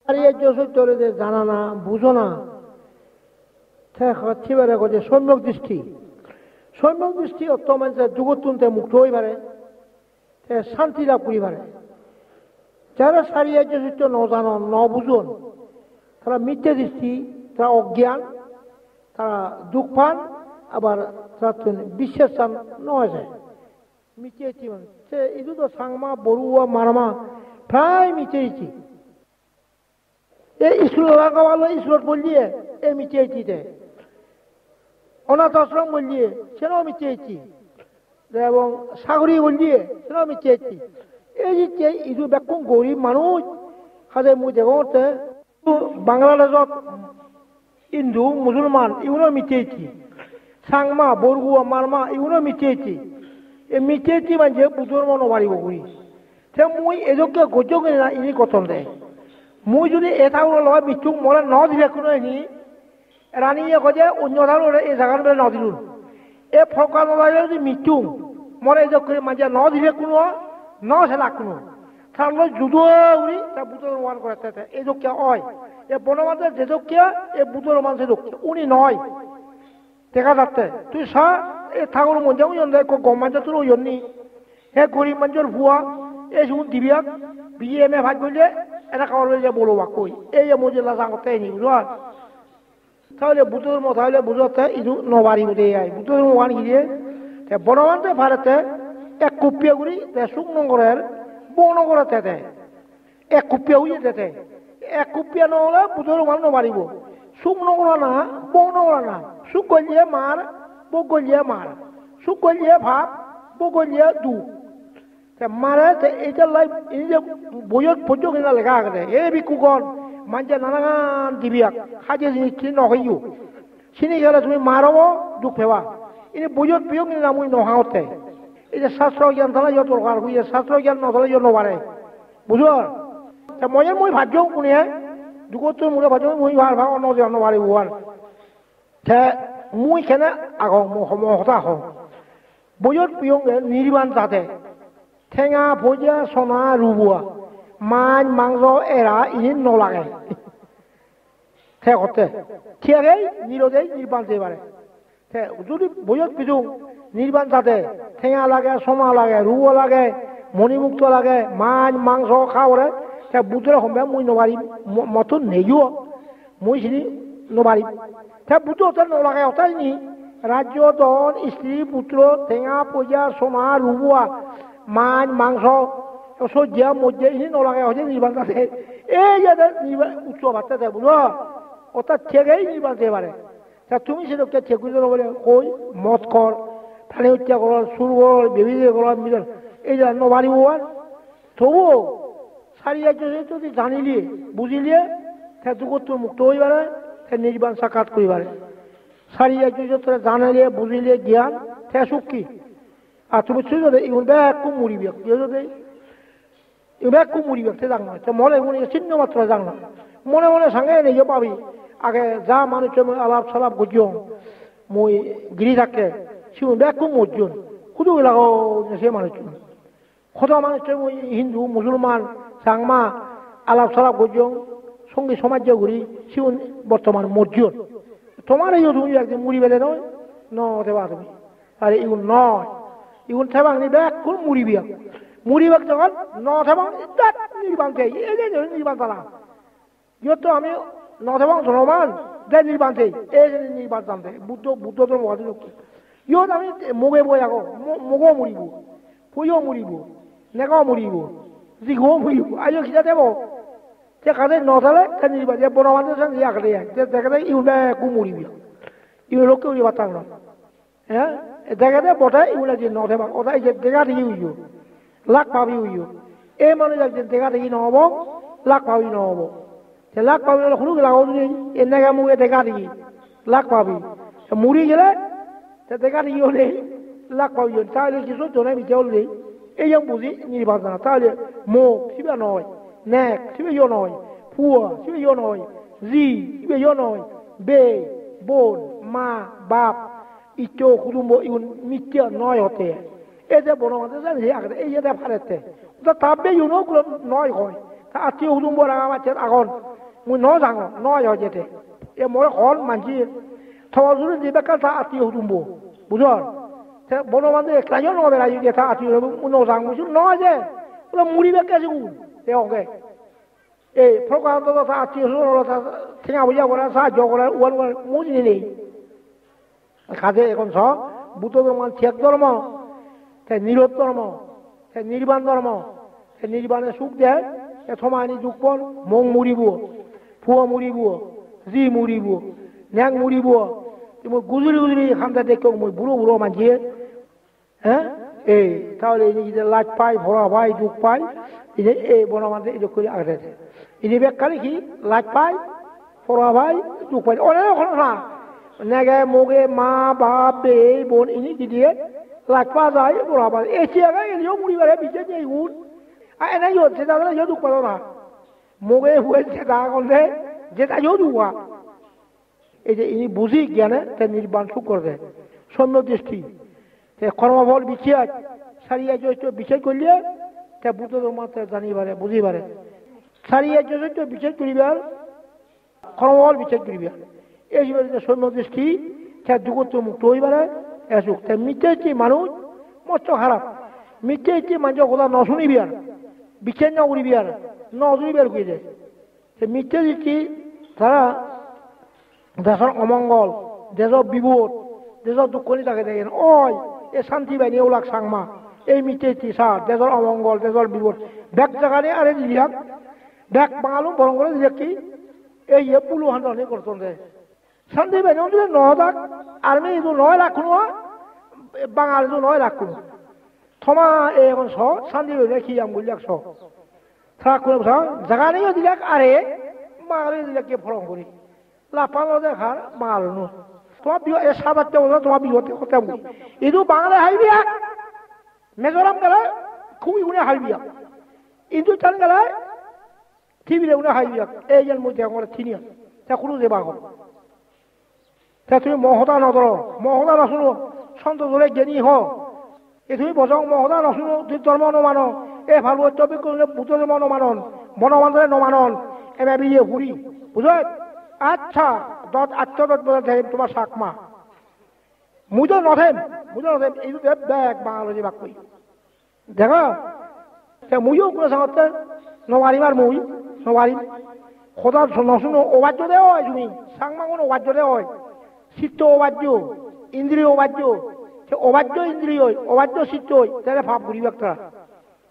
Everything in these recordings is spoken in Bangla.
আর এই চলে যে জানা না বুঝো না ঠিবারে যে সম্যক দৃষ্টি অত মানুষের জগৎ তুনতে মুক্ত হই পারে শান্তি লাভ করি পারে যারা সারিয়া চরিত্র ন জানন ন বুঝন তারা মিথ্যে দৃষ্টি তারা অজ্ঞান তারা দুঃখ পান আবার তারা বিশ্বাস চান নয় যায় মিথ্যে সে ইদু তো সাংমা বড়ুয়া মারমা প্রায় মিথ্যে এই স্কুল লাগালো স্কুলত বললিয়ে এই মিথ্যে অনাথ আশ্রম বললিয়ে সেটাও মিথ্যে এবং সাগরী বললিয়ে সেটাও মিথ্যে এই যে ইদু বেকুম গরিব মানুষ কাজে মুই দেখতে বাংলাদেশত হিন্দু মুসলমান ইউনো মিথ্যে সাংমা বরগুয়া মারমা ইউনো মিথ্যে এই মিথ্যে মানে বুধর মন মারিব করি সে মুই এজকে গজ্য করি না ইনি কথন দেয় মুই যদি এটা লয় মৃত্যু মরে ন দিলে কোনো এনি রানিয়ে কয়ে অন্য ধারণ এই জায়গার বেলা ন দিলুন এ ফকা নলাইলে যদি মৃত্যু মরে এজক করে মাঝে ন দিলে কোনো ন সেলা কোনো তাহলে যুদ্ধ উড়ি তা বুধর মান করে এই যোগ্য হয় এ বনমাদের যে যোগ্য এ বুধর মান সে যোগ্য উনি নয় দেখা যাচ্ছে তুই সা এ ঠাকুর মধ্যে গম মাঝে তোর ওই জন্যই হে গরিব মানুষের ভুয়া এই শুন দিবিয়া বিয়ে এম এ ভাগ করলে এটা খাওয়ার যে বলো বা কই এই যে মজুল্লা সাংতে নি বুঝা তাহলে বুধর মত তাহলে বুঝতে ইদু নবারি বুঝে আই বুধর ওয়ান গিয়ে বনমানতে ভারতে এক কুপিয়া গুড়ি শুকনগরের বনগরে তেতে এক কুপিয়া উইয়ে তেতে এক কুপিয়া নহলে বুধর মান নবারিব শুকনগর না বনগর না সুখ গলিয়ে মার বক গলিয়ে মার সুখ গলিয়ে ভাব বক গলিয়ে দু মারে এইটা লাই এই যে বইয়ের পর্যন্ত লেখা আছে এই বিকুগণ মানুষের নানান দিবিয়া খাজে জিনিস চিনি নহইও চিনি গেলে তুমি মারব দুঃখ পেবা এই বইয়ের প্রিয় কিনা মুই নহাওতে এই যে শাস্ত্র জ্ঞান থালে যত দরকার হইয়ে শাস্ত্র জ্ঞান নথলে যত নবারে বুঝো মজের মই ভাজ্য কোনে দুগোত্তর মূলে ভাজ্য মই ভার ভাগ অন্য যে নবারে বুয়ার মুই কেনে আগ হতা হও বইয়ের প্রিয় নির্বাণ যাতে ঠেঙা ভজা সোনা রুবুয়া মাছ মাংস এরা ইনি নলাগে করতে ঠিয়ারেই নিরোধেই নির্বাণ যেতে পারে যদি বইয়ত কিছু নির্বাণ যাতে ঠেঙা লাগে সোনা লাগে রুবো লাগে মণিমুক্ত লাগে মাছ মাংস খাওয়ারে বুধরে সম্ভে মুই নবারিম মতো নেইও মুই চিনি নবারিম বুধ ওটাই নলাগে ওটাই নি রাজ্য ধন স্ত্রী পুত্র ঠেঙা পজা সোনা রুবুয়া মাছ মাংস সজ্জা মজ্জা ইনি নলাগে হচ্ছে নির্বাণ আছে এই যে উৎসব আছে বুঝো ওটা থেকেই নির্বাণ যেতে পারে তুমি সেটাকে ঠিক করে বলে কই মদ কর থানে হত্যা কর সুর কর বেবিয়ে কর মিল এই যে নবারি আর তবু সারিয়া যদি জানিলিয়ে বুঝিলিয়ে দুগোত্তর মুক্ত হয়ে পারে নির্বাণ সাক্ষাৎ করি পারে সারিয়া তোরা জানালিয়ে বুঝিলিয়ে জ্ঞান সুখ কি আর তুমি শুধু ইউন ব্যাগ মুড়িবে ব্যাগ মুড়িবে সে জান না মনে মনে চিহ্ন মাত্র জান না মনে মনে সঙ্গে নিজে পাবি আগে যা মানুষ আলাপ সালাপ গুজিও মই গিরি থাকে সে ব্যাগ মর্জন শুধু লাগো সে মানুষ কত মানুষ হিন্দু মুসলমান সাংমা আলাপ সালাপ গুজিও সঙ্গে সমাজ ঘুরি সে বর্তমান মর্জন তোমার এই তুমি একদিন মুড়ি বেলে নয় ন দেবা তুমি আরে ইগুন নয় ইগুন থেবাং নি ব্যাগ কোন মুড়িবাগ যখন ন থেবাং নির্বাণ চাই এই যে নির্বাণ চালা ইহত আমি ন থেবাং জনমান দে নির্বাণ চাই এই যে নির্বাণ জানতে বুদ্ধ তো মহাজন ইহত আমি মুগে বই আগো মুগও মুড়িব ফুইও মুড়িব নেগাও মুড়িব জিঘও মুড়িব আইও খিজা দেব সে কাজে ন থালে সে নির্বাণ যে বনমানের সঙ্গে আঁকড়ে দেখাতে ইউন ব্যাগ মুড়িবি ইউন লোককে উড়িবা তাংলা হ্যাঁ দেখাতে বটাই ইউন যে ন থেবাং ওটাই যে দেখা দেখি উইও লাখ পাবি উইও এই মানুষ একদিন দেখা দেখি নহব লাখ পাবি নহব সে লাখ পাবি হলে শুনুক লাগাও যদি এনেকা মুখে দেখা দেখি লাখ পাবি মুড়ি গেলে সে দেখা দেখি হলে লাখ পাবি তাহলে কিছু জনে মিঠে হলে এই যে বুঝি নির্বাণ জানা তাহলে মুখ সিবা নয় নেক সিবে ইয় নয় ফুয়া সিবে ইয় নয় জি সিবে ইয় নয় বে বোন মা বাপ ইটো কুটুম্ব ইউন মিথ্যা নয় হতে এই যে বনমাতে জানি আগে এই যে ফারেতে ওটা তাপবে ইউনো নয় হয় তা আত্মীয় কুটুম্ব রাঙামাছের আগন mui no rằng no yo jete e mo kon manji thawazuru dibe ka ta ati hudumbo bujor te bono mande klayo no bela yu ta ati mu no rằng mu no je ula muri be ka sigu te oke e program to ta ati no ta tinga buja gora sa jo gora wan mu ni ni কাজে এখন সব বুদ্ধ ধর্ম ত্যাগ ধর্ম নিরোধ ধর্ম নির্বাণ ধর্ম নির্বাণে সুখ দেয় সমানি যুগপর মং মুড়িব ফুয়া মুড়িব জি মুড়িব ন্যাং মুড়িব গুজরি গুজরি খামটা দেখো মই বুড়ো বুড়ো মাঝিয়ে হ্যাঁ এই তাহলে এই যে লাজ পাই ভরা ভাই যুগ পাই এই যে এই বনমাঝে এই করে আগে এই ব্যাখ্যা কি লাজ পাই ভরা ভাই যুগ পাই অনেক ঘটনা নেগে মোগে মা বাপ বে বোন ইনি কি দিয়ে লাজপা যায় বড় বাবা এশিয়াকে এলিও মুড়ি বারে বিচে যে উঠ আর এনে ইয়ো সেটা বলে ইয়ো দুঃখ পালো না মোগে হুয়ে সেটা করলে যেটা ইয়ো দুয়া এই যে ইনি বুঝি জ্ঞানে তে নির্বাণ সুখ করবে সৌম্য দৃষ্টি তে কর্মফল বিছিয়া সারিয়া জৈত বিচার করলে তে বুদ্ধ ধর্ম জানিবারে বুঝিবারে সারিয়া জৈত বিচার করিবার কর্মফল বিচার করিবার এই সৌম্য দৃষ্টি তার যুগত মুক্ত হইবারে এসুক তাই মিথ্যে মানুষ মস্ত খারাপ মিথ্যে মানুষ কথা ন শুনিবি আর বিচার ন করিবি আর ন শুনিবি আর কই যায় সে মিথ্যে দৃষ্টি তারা দেশের অমঙ্গল দেশের বিপদ দেশের দুঃখ নি তাকে দেখেন ওই এ শান্তি বাহিনী ওলাক সাংমা এই মিথ্যে সার দেশের অমঙ্গল দেশের বিপদ ব্যাগ জায়গানে আরে দিলিয়াক ব্যাগ বাঙালু বরং করে দিলিয়াক কি এই পুলু হান্ডি করতেন শান্তি বাহিনী যদি নদাক আর্মি ಇದು 9 লাখ কোনো বাঙালি 9 লাখ কোনো থমা এখন স শান্তি বাহিনী কি আম গুলিয়াক স থাক কোনো জায়গা নেই দিলাক আরে বাঙালি দিলাক কে ফরম করি লাপানো দেখার বাঙালি নো তোমার বিহ এ সাবাতে বলো তোমার বিহতে কথা বলি ইদু বাঙালি হাইবিয়া মেজোরাম গেলে খুবই গুনে হাইবিয়া ইদু চান গেলে টিভিতে গুনে হাইবিয়া এই যেন মধ্যে আমরা চিনিয়া তা কোনো দেবা হোক তা তুমি মহদা নদর মহদা নশুনো সন্ত ধরে জ্ঞানী হ এ তুমি বসং মহদা নশুনো তুই ধর্ম নমান এ ভাগবত করলে বুদ্ধ ধর্ম নমানন বনবান্ধবে নমানন এমে বিয়ে হুড়ি বুঝত আচ্ছা দত আত্মদত বোঝা তোমার শাকমা মুজো নথেন এই ব্যাগ বাঙালি বাক কই দেখো মুজো কোনো সাথে নমারিমার মুই নমারিম খোদা নশুনো অবাধ্য দে হয় তুমি সাংমা কোনো অবাধ্য দে হয় চিত্ত অবাধ্য ইন্দ্রিয় অবাধ্য সে অবাধ্য ইন্দ্রিয় অবাধ্য চিত্ত তাহলে ভাব করিবে একটা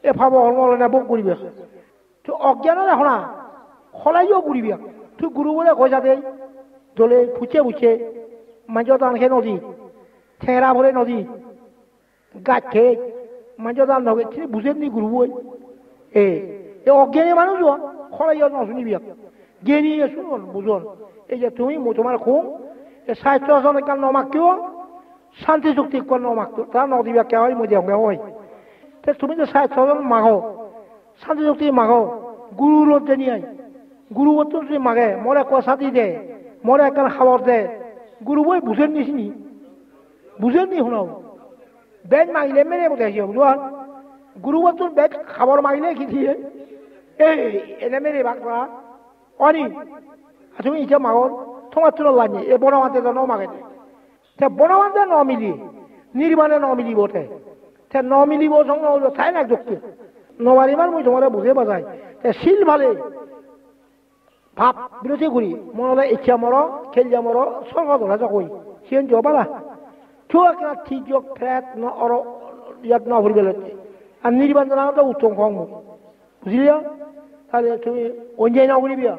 এ ভাব অলমলনে বক করিবে তো অজ্ঞান দেখো না সলাইও করিবে তুই গুরু বলে কইসা দেই দলে ফুচে ফুচে মাঝত আনখে নদী ঠেরা ভরে নদী গাছ খেয়ে মাঝত আন নগে বুঝেন নি গুরু বই এ অজ্ঞানী মানুষ সলাইও নশুনিবি জ্ঞানী শুনুন বুঝুন এই যে তুমি তোমার খুব স্বাস্থ্য কাল নমাক কিয় শান্তি চুক্তি কল নমাক তারা নদীবা কে হয় মধ্যে হয় তুমি যে স্বাস্থ্য মাগো শান্তি চুক্তি মাগো গুরু লজ্জে নিয়ে গুরু বস্তু যদি মাগে মরে কষাতি দে মরে একখান খাবার দে গুরু বই বুঝেন নিসনি বুঝেন নি শুনাও বেগ মাগিলে মেরে বোঝাইছে বুঝুন গুরু বস্তুর বেগ খাবার মাগিলে কি দিয়ে এই এনে মেরে বাকরা অনি তুমি ইচ্ছা মাগো তোমার চলো লাগে এ বনমাতে ন মাগে সে বনমাতে ন মিলি নির্বাণে ন মিলিব সে ন মিলিব সঙ্গে চাই না যুক্তি নবারিবার মই তোমার বুঝে বাজাই শিল ভালে ভাব বিরতি করি মনে ইচ্ছা মর খেলিয়া মর স্বর্গ ধরা কই সিন যাবালা চুয়া ঠিক ফ্যাট ন অর ইয়াত ন ভরি গেল আর নির্বাণ জানা উত্তম কম বুঝলিয়া তাহলে তুমি অন্যায় না করিবিয়া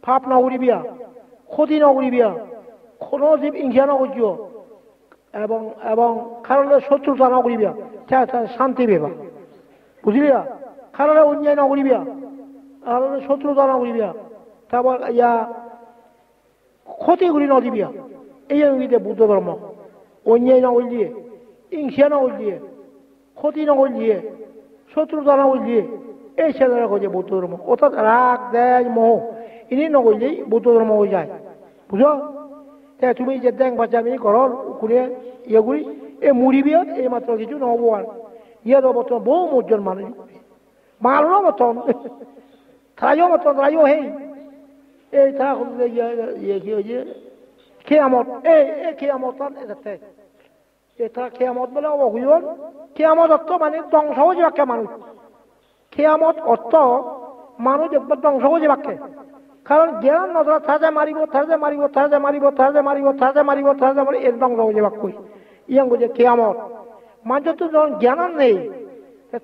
পাপ না করিবিয়া ক্ষতি ন করিবিয়া কোনো জীব হিংসা ন করিও এবং এবং কারণে শত্রুতা ন করিবিয়া শান্তি পেবা বুঝলিয়া কারণে অন্যায় ন করিবিয়া কারণে শত্রুতা ন করিবিয়া তারপর ইয়া ক্ষতি করি ন দিবিয়া এই বুদ্ধ ধর্ম অন্যায় ন করলিয়ে হিংসা ন করলিয়ে ক্ষতি ন করলিয়ে শত্রুতা ন করলিয়ে এই ছেলেরা করছে বৌদ্ধ ধর্ম অর্থাৎ রাগ দেয় মোহ ইনি ন করলেই বৌদ্ধ ধর্ম হয়ে যায় বুঝো তাই তুমি যে দেখ বাচ্চা আমি ঘর ঘুরে ইয়ে করি এ মুড়িবিয়া এই মাত্র কিছু নহব আর ইয়ে তো বর্তমান বহু মর্জন মানুষ মারো মতন তারাইও মতন তারাইও হেই এই তা হচ্ছে কি হয়েছে কেয়ামত এই কেয়ামতান এটাতে এটা কেয়ামত বলে অবগুণ কেয়ামত অর্থ মানে ধ্বংস হয়ে যাবে মানুষ কেয়ামত অর্থ মানুষ একবার ধ্বংস হয়ে যাবে কারণ জ্ঞান নজরা থাজে মারিব থাজে মারিব থাজে মারিব থাজে মারিব থাজে মারিব থাজে মারি এর ধ্বংস হয়ে যাবে কই ইয়াং বুঝে কেয়ামত মানুষ তো যখন জ্ঞান নেই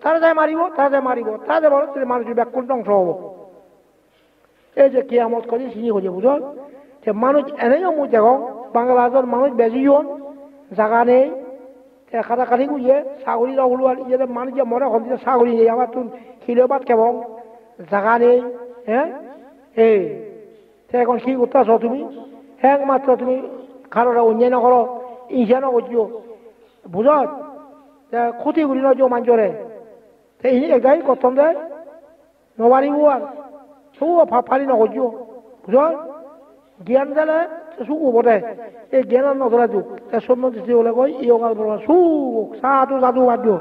থাজে মারিব থাজে মারিব থাজে বলো মানুষ ব্যাকুল ধ্বংস হব এই যে কেয়ামত করে সিনি হয়ে বুঝল যে মানুষ এনেও মুই দেখো বাংলাদেশের মানুষ বেশি জন জায়গা নেই খাটাখাটি গুলিয়ে ছাগলি ওলোয়ার ইয়ে মানুষ যে মনে হল যে ছাগলি নেই আবার তুই খিলেবাদ কেমন জায়গা নেই হ্যাঁ এই এখন কি করতেছ তুমি হ্যাঁ মাত্র তুমি খারোটা অন্যান্য করো ইনসানো করছো বুঝত ক্ষতি করি নয় মানুষরে এগাই কথম দেয় নবারিব আর সব ফালি নকরছো বুঝল জ্ঞান দিলে সুখ বটে এই জ্ঞান নধরা যুগ সন্ন্যতি হলে কই ইয়গাল বলবা সুখ সাধু সাধু বাদ দিও